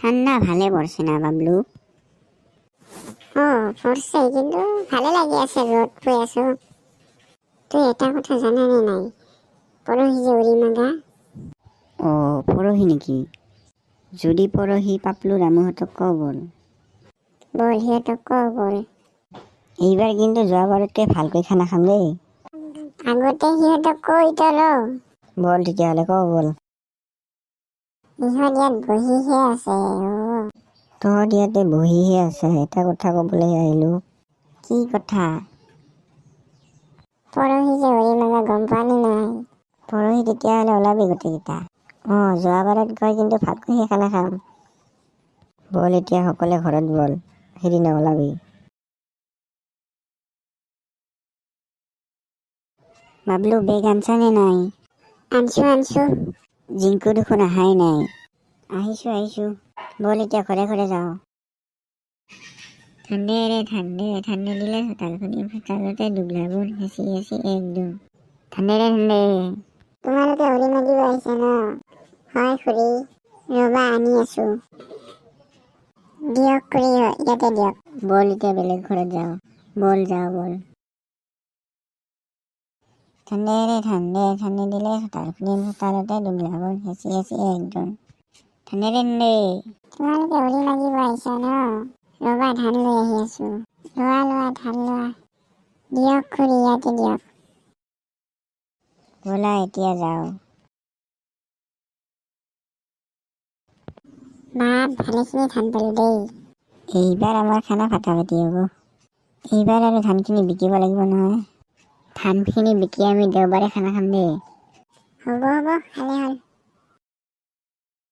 ঠাণ্ডা ভালে পড়ছে না বাবলু? পড়ছে কিন্তু ভালো লাগি আছে রোদ পই আছো। তুই এটা কথা জানা নে নাই পরহি যে উড়ি মাগা? ও পরহি নেকি? যদি পরহি পাপলু রামুহঁতক ক বল। বল সিহঁতক ক বল। এইবাৰ কিন্তু যোৱাবাৰতকৈ ভালকৈ খানা খাম দেই। আগতে সিহঁতক কৈ তল বল তেতিয়াহ'লে ক বল। ইহঁত ইয়াত বহিহে আছে তহঁত ইয়াতে বহিহে আছে, এটা কথা ক'বলৈ আহিলোঁ। কি কথা? পৰহি যে উৰি মাগা গম পালি নাই? পৰহি তেতিয়াহ'লে ওলাবি গোটেইকেইটা। যোৱাবাৰত গৈ কিন্তু ভালকৈহে খানা খাম। বল এতিয়া সকলোৱে ঘৰত বল, সেইদিনা ওলাবি। বাবলু বেগ আনছানে নাই? আনছো জিংকু দেখোন অহাই নাই। আহিছোঁ বল এতিয়া ঘৰে ঘৰে যাওঁ। ঠাণ্ডে ৰে ঠাণ্ডে, ঠাণ্ডে দিলে চোতালতে দুবলাবোৰ হেঁচি একদম ঠাণ্ডে ৰে ঠাণ্ডে। তোমালোকে উৰি মাগিব আহিছে ন? হয় খুৰী, ৰবা আনি আছো। দিয়ক খুৰী, ইয়াতে দিয়ক। বল এতিয়া বেলেগ ঘৰত যাওঁ। বল যাওঁ বল। ঠাণ্ডে ৰে ঠাণ্ডে, ঠাণ্ডে দিলে চোতালতে দুবলাবোৰ হেঁচি একদম ঠাণ্ডে ৰে ঠাণ্ডে। তোমালোকে উৰি মাগিব আহিছা ন? ৰবা ধান লৈ আহি আছো। লোৱা ধান লোৱা। দিয়ক খুৰী, ইয়াতে দিয়ক। ব'লা এতিয়া যাওঁ। মাত ভালেখিনি ধান পালো দেই। এইবাৰ আমাৰ খানা ফাটাফাটি হ'ব। এইবাৰ আৰু ধানখিনি বিকিব লাগিব নহয়। ধানখিনি বিকি আমি দেওবাৰে খানা খাম দেই। হ'ব খালে হ'ল।